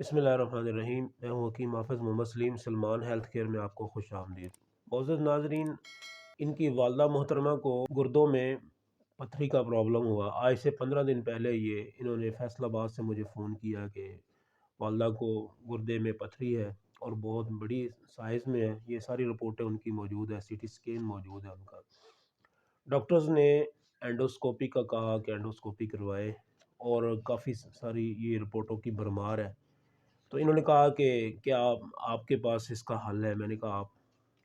بسم اللہ الرحمن الرحیم۔ میں ہوں حکیم حافظ محمد سلیم، سلمان ہیلتھ کیئر میں آپ کو خوش آمدید۔ معزز ناظرین، ان کی والدہ محترمہ کو گردوں میں پتھری کا پرابلم ہوا۔ آج سے 15 دن پہلے انہوں نے فیصل آباد سے مجھے فون کیا کہ والدہ کو گردے میں پتھری ہے اور بہت بڑی سائز میں ہے۔ یہ ساری رپورٹیں ان کی موجود ہے، سی ٹی اسکین موجود ہے ان کا۔ ڈاکٹرز نے اینڈوسکوپی کا کہا کہ اینڈوسکوپی کروائے اور کافی ساری یہ رپورٹوں کی بھرمار ہے۔ تو انہوں نے کہا کہ کیا آپ کے پاس اس کا حل ہے؟ میں نے کہا آپ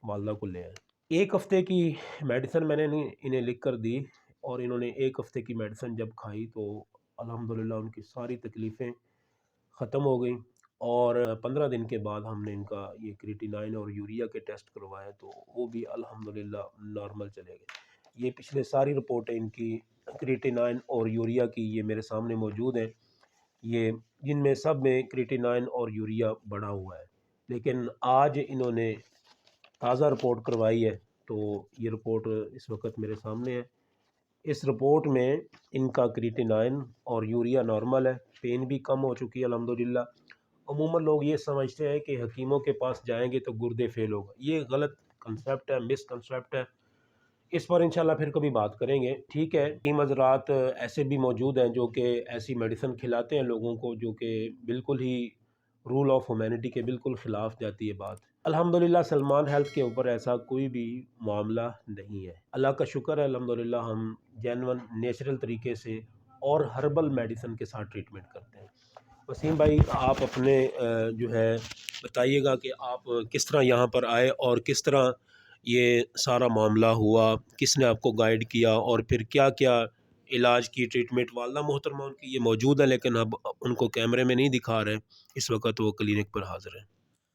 والدہ کو لے آئیں۔ 1 ہفتے کی میڈیسن میں نے انہیں لکھ کر دی اور انہوں نے 1 ہفتے کی میڈیسن جب کھائی تو الحمدللہ ان کی ساری تکلیفیں ختم ہو گئیں، اور 15 دن کے بعد ہم نے ان کا یہ کریٹینائن اور یوریا کے ٹیسٹ کروائے تو وہ بھی الحمدللہ نارمل چلے گئے۔ یہ پچھلے ساری رپورٹیں ان کی کریٹینائن اور یوریا کی یہ میرے سامنے موجود ہیں، یہ جن میں سب میں کریٹینائن اور یوریا بڑھا ہوا ہے۔ لیکن آج انہوں نے تازہ رپورٹ کروائی ہے تو یہ رپورٹ اس وقت میرے سامنے ہے۔ اس رپورٹ میں ان کا کریٹینائن اور یوریا نارمل ہے، پین بھی کم ہو چکی ہے الحمدللہ۔ عموماً لوگ یہ سمجھتے ہیں کہ حکیموں کے پاس جائیں گے تو گردے فیل ہوگا، یہ غلط کنسیپٹ ہے، مس کنسیپٹ ہے۔ اس پر انشاءاللہ پھر کبھی بات کریں گے، ٹھیک ہے۔ حکیم حضرات ایسے بھی موجود ہیں جو کہ ایسی میڈیسن کھلاتے ہیں لوگوں کو جو کہ بالکل ہی رول آف ہیومینٹی کے بالکل خلاف جاتی ہے بات۔ الحمدللہ سلمان ہیلتھ کے اوپر ایسا کوئی بھی معاملہ نہیں ہے، اللہ کا شکر ہے۔ الحمدللہ ہم جینون نیچرل طریقے سے اور ہربل میڈیسن کے ساتھ ٹریٹمنٹ کرتے ہیں۔ وسیم بھائی، آپ اپنے جو ہے بتائیے گا کہ آپ کس طرح یہاں پر آئے اور کس طرح یہ سارا معاملہ ہوا، کس نے آپ کو گائیڈ کیا، اور پھر کیا کیا علاج کی ٹریٹمنٹ۔ والدہ محترمہ ان کی یہ موجود ہے لیکن اب ان کو کیمرے میں نہیں دکھا رہے، اس وقت وہ کلینک پر حاضر ہیں۔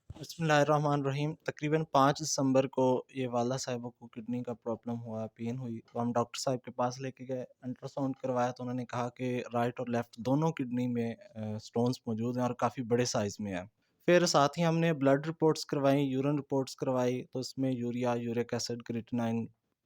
بسم اللہ الرحمن الرحیم۔ تقریباً 5 دسمبر کو یہ والدہ صاحبہ کو کڈنی کا پرابلم ہوا، پین ہوئی، تو ہم ڈاکٹر صاحب کے پاس لے کے گئے، الٹرا ساؤنڈ کروایا تو انہوں نے کہا کہ رائٹ اور لیفٹ دونوں کڈنی میں سٹونز موجود ہیں اور کافی بڑے سائز میں ہیں۔ پھر ساتھ ہی ہم نے بلڈ رپورٹس کروائیں، یورین رپورٹس کروائیں تو اس میں یوریا، یورک ایسڈ، کریٹینائن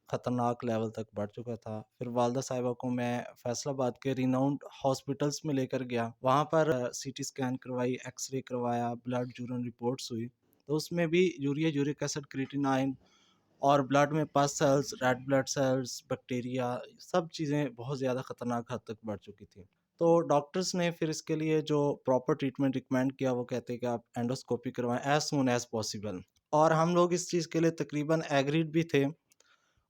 خطرناک لیول تک بڑھ چکا تھا۔ پھر والدہ صاحبہ کو میں فیصل آباد کے ریناؤنڈ ہاسپٹلس میں لے کر گیا، وہاں پر سی ٹی اسکین کروائی، ایکس رے کروایا، بلڈ یورین رپورٹس ہوئی تو اس میں بھی یوریا، یورک ایسڈ، کریٹینائن اور بلڈ میں pus cells, red blood cells, bacteria, سب چیزیں بہت زیادہ خطرناک حد تک بڑھ چکی تھیں۔ تو ڈاکٹرز نے پھر اس کے لیے جو پراپر ٹریٹمنٹ ریکمینڈ کیا وہ کہتے ہیں کہ آپ اینڈوسکوپی کروائیں ایز سون ایز پاسبل، اور ہم لوگ اس چیز کے لیے تقریباً ایگریڈ بھی تھے،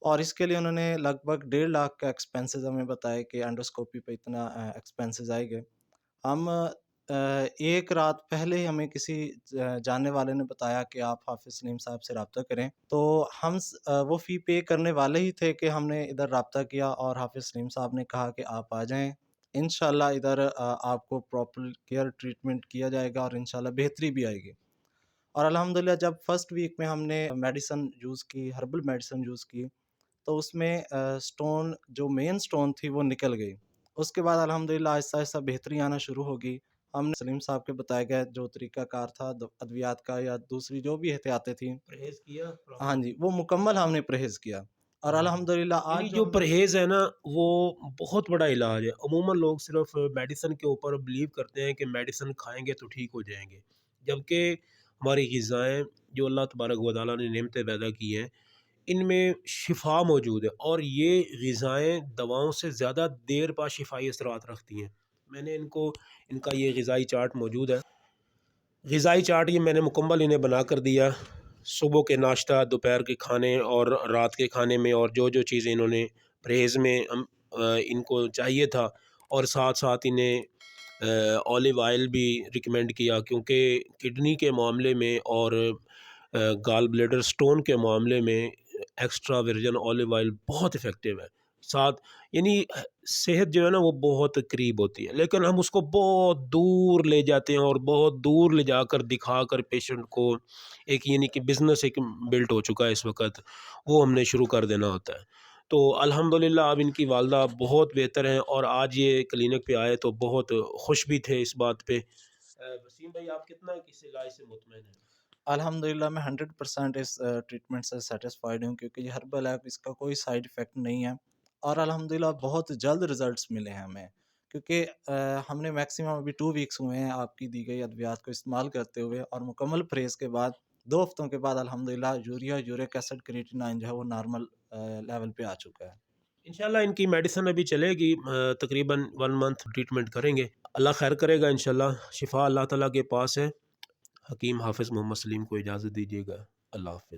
اور اس کے لیے انہوں نے لگ بھگ 1.5 لاکھ کا ایکسپینسز ہمیں بتایا کہ اینڈوسکوپی پہ اتنا ایکسپینسز آئے گے۔ ہم ایک رات پہلے ہی ہمیں کسی جاننے والے نے بتایا کہ آپ حافظ سلیم صاحب سے رابطہ کریں، تو ہم وہ فی پے کرنے والے ہی تھے کہ ہم نے ادھر رابطہ کیا اور حافظ سلیم صاحب نے کہا کہ آپ آ جائیں، انشاءاللہ ادھر آپ کو پراپر کیئر ٹریٹمنٹ کیا جائے گا اور انشاءاللہ بہتری بھی آئے گی۔ اور الحمدللہ جب فرسٹ ویک میں ہم نے میڈیسن یوز کی، ہربل میڈیسن یوز کی، تو اس میں سٹون جو مین سٹون تھی وہ نکل گئی۔ اس کے بعد الحمدللہ آہستہ آہستہ بہتری آنا شروع ہوگی۔ ہم نے سلیم صاحب کے بتایا گیا جو طریقہ کار تھا ادویات کا یا دوسری جو بھی احتیاطیں تھیں، پرہیز کیا ہاں جی، وہ مکمل ہم نے پرہیز کیا، اور الحمدللہ یعنی آج جو پرہیز ہے نا وہ بہت بڑا علاج ہے۔ عموماً لوگ صرف میڈیسن کے اوپر بلیو کرتے ہیں کہ میڈیسن کھائیں گے تو ٹھیک ہو جائیں گے، جبکہ ہماری غذائیں جو اللہ تبارک و تعالیٰ نے نعمتیں پیدا کی ہیں ان میں شفا موجود ہے، اور یہ غذائیں دواؤں سے زیادہ دیر پا شفائی اثرات رکھتی ہیں۔ میں نے ان کا یہ غذائی چارٹ موجود ہے، غذائی چارٹ یہ میں نے مکمل انہیں بنا کر دیا، صبح کے ناشتہ، دوپہر کے کھانے اور رات کے کھانے میں، اور جو جو چیزیں انہوں نے پرہیز میں ان کو چاہیے تھا، اور ساتھ ساتھ انہیں اولیو آئل بھی ریکمینڈ کیا، کیونکہ کڈنی کے معاملے میں اور گال بلیڈر سٹون کے معاملے میں ایکسٹرا ورجن اولیو آئل بہت افیکٹو ہے۔ ساتھ یعنی صحت جو ہے نا وہ بہت قریب ہوتی ہے، لیکن ہم اس کو بہت دور لے جاتے ہیں، اور بہت دور لے جا کر دکھا کر پیشنٹ کو ایک یعنی کہ بزنس ایک بلٹ ہو چکا ہے اس وقت، وہ ہم نے شروع کر دینا ہوتا ہے۔ تو الحمدللہ اب ان کی والدہ بہت بہتر ہیں، اور آج یہ کلینک پہ آئے تو بہت خوش بھی تھے اس بات پہ۔ وسیم بھائی، آپ کتنا کس علاج سے مطمئن ہیں؟ الحمدللہ میں 100% اس ٹریٹمنٹ سے سیٹسفائیڈ ہوں، کیونکہ یہ ہربل ہے، اس کا کوئی سائیڈ افیکٹ نہیں ہے، اور الحمدللہ بہت جلد ریزلٹس ملے ہیں ہمیں، کیونکہ ہم نے میکسیمم ابھی 2 ویکس ہوئے ہیں آپ کی دی گئی ادویات کو استعمال کرتے ہوئے، اور مکمل پرہیز کے بعد 2 ہفتوں کے بعد الحمدللہ یوریا، یورک ایسڈ، کریٹینائن جو ہے وہ نارمل لیول پہ آ چکا ہے۔ انشاءاللہ ان کی میڈیسن ابھی چلے گی، تقریباً 1 منتھ ٹریٹمنٹ کریں گے، اللہ خیر کرے گا انشاءاللہ، شفا اللہ تعالیٰ کے پاس ہے۔ حکیم حافظ محمد سلیم کو اجازت دیجیے گا، اللہ حافظ۔